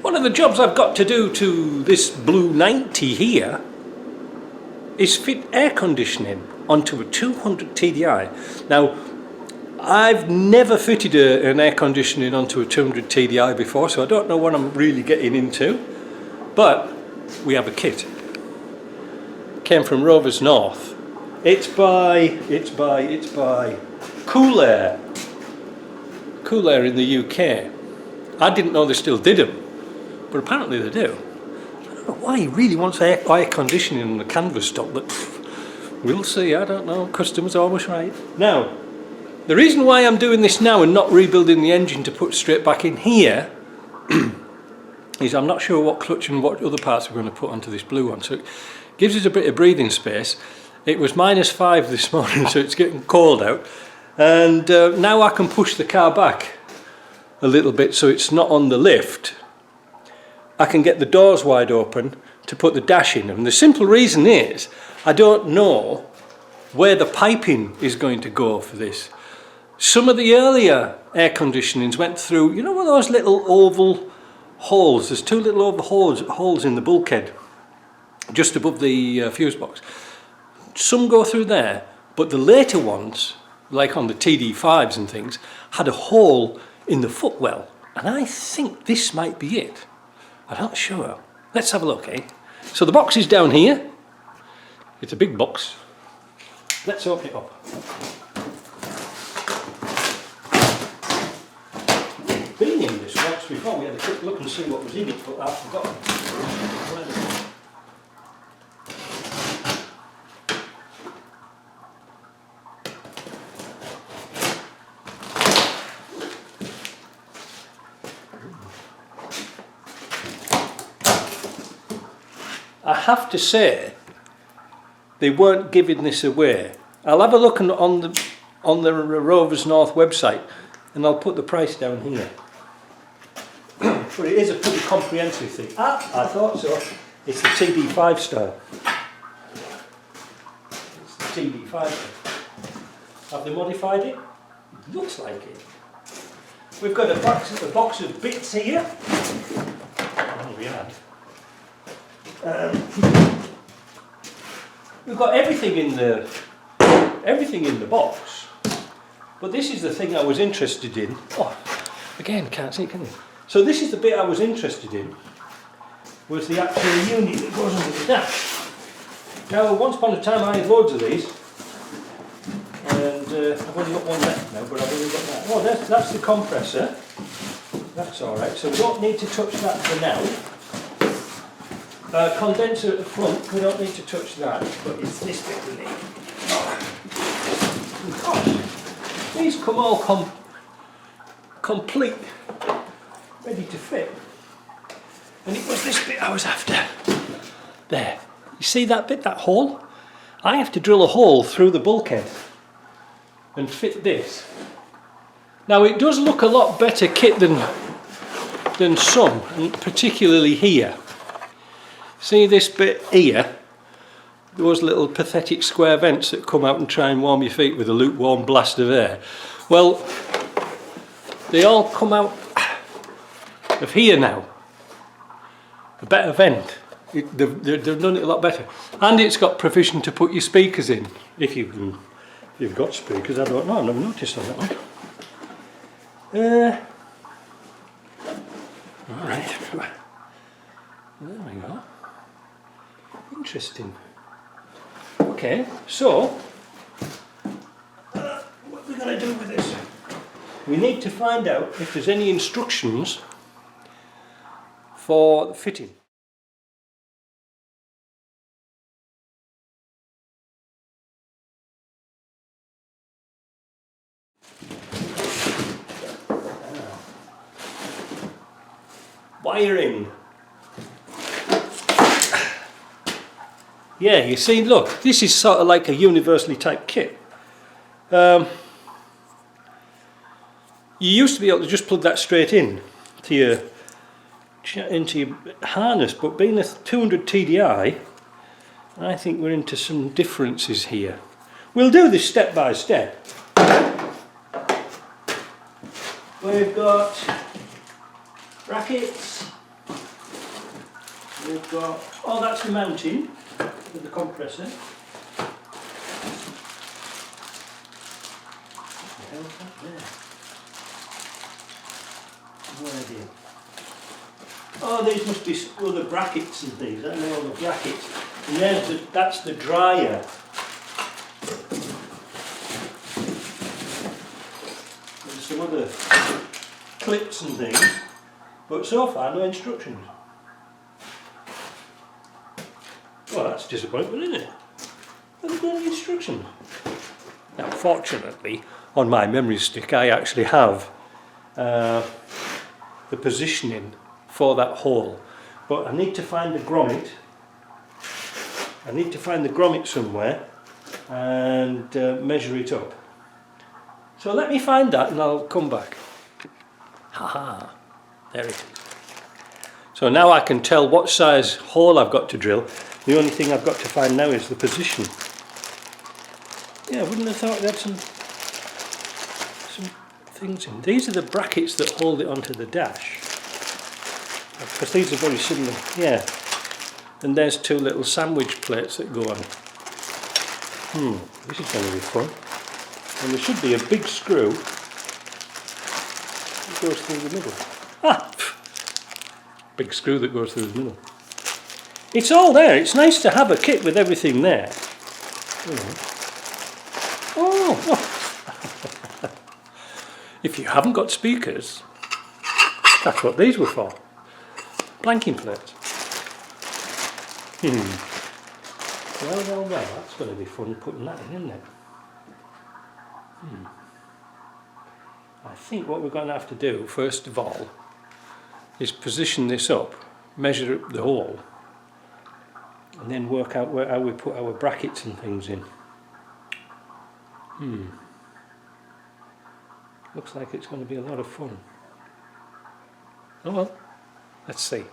One of the jobs I've got to do to this Blue 90 here is fit air conditioning onto a 200 TDI. Now, I've never fitted an air conditioning onto a 200 TDI before, so I don't know what I'm really getting into, but we have a kit. Came from Rovers North. It's by Cool Air in the UK. I didn't know they still did them, but apparently they do. I don't know why he really wants air conditioning on the canvas top, but we'll see. I don't know. Customers are always right. Now, the reason why I'm doing this now and not rebuilding the engine to put straight back in here is I'm not sure what clutch and what other parts we're going to put onto this blue one. So it gives us a bit of breathing space. It was -5 this morning, so it's getting cold out. And now I can push the car back a little bit so it's not on the lift. I can get the doors wide open to put the dash in. And the simple reason is I don't know where the piping is going to go for this. Some of the earlier air conditionings went through, you know, one of those little oval holes. There's two little oval holes in the bulkhead just above the fuse box. Some go through there, but the later ones, like on the TD5s and things, had a hole in the footwell, and I think this might be it. I'm not sure. Let's have a look, eh? So the box is down here. It's a big box. Let's open it up. Been in this box before. We had a quick look and see what was in it, but I've forgotten. I have to say, they weren't giving this away. I'll have a look on the Rovers North website, and I'll put the price down here. But it is a pretty comprehensive thing. I thought so. It's the TD5 style. It's the TD5. Have they modified it? It looks like it. We've got a box of bits here. Oh, we had. We've got everything in the box, but this is the thing I was interested in. Oh, again, can't see, can you? So this is the bit I was interested in, was the actual unit that goes under the dash. Now, once upon a time I had loads of these, and I've only got one left now, but I've only got that. Oh, that's the compressor. That's all right. So we don't need to touch that for now. Condenser at the front, we don't need to touch that, but it's this bit we need. Oh. Gosh, these come all complete, ready to fit. And it was this bit I was after. There, you see that bit, that hole? I have to drill a hole through the bulkhead and fit this. Now it does look a lot better kit than some, and particularly here. See this bit here, those little pathetic square vents that come out and try and warm your feet with a lukewarm blast of air. Well, they all come out of here now. A better vent. They've done it a lot better. And it's got provision to put your speakers in. If you've got speakers, I don't know, I've never noticed on that one. Alright, there we go. Interesting. Okay, so what are we going to do with this? We need to find out if there's any instructions for the fitting. Wiring. Yeah, you see, look, this is sort of like a universally type kit. You used to be able to just plug that straight in to into your harness, but being a 200 TDI, I think we're into some differences here. We'll do this step by step. We've got brackets, We've got, oh, that's the mounting with the compressor. What the hell's that there? No idea. Oh, these must be other brackets and things. I know all the brackets. And that's the dryer. There's some other clips and things, but so far no instructions. Well, that's a disappointment, isn't it? Haven't got any instructions. Now, fortunately, on my memory stick, I actually have the positioning for that hole, but I need to find the grommet. I need to find the grommet somewhere and measure it up. So let me find that and I'll come back. Haha, there it is. So now I can tell what size hole I've got to drill. The only thing I've got to find now is the position. Yeah, I wouldn't have thought they had some things in. These are the brackets that hold it onto the dash. Because these are very similar. Yeah. And there's two little sandwich plates that go on. This is going to be fun. And there should be a big screw that goes through the middle. Ah! Big screw that goes through the middle. It's all there. It's nice to have a kit with everything there. Oh! If you haven't got speakers, that's what these were for. Blanking plates. Well, that's going to be fun putting that in, isn't it? I think what we're going to have to do, first of all, is position this up, measure up the hole, and then work out how we put our brackets and things in. Looks like it's going to be a lot of fun. Oh well, let's see.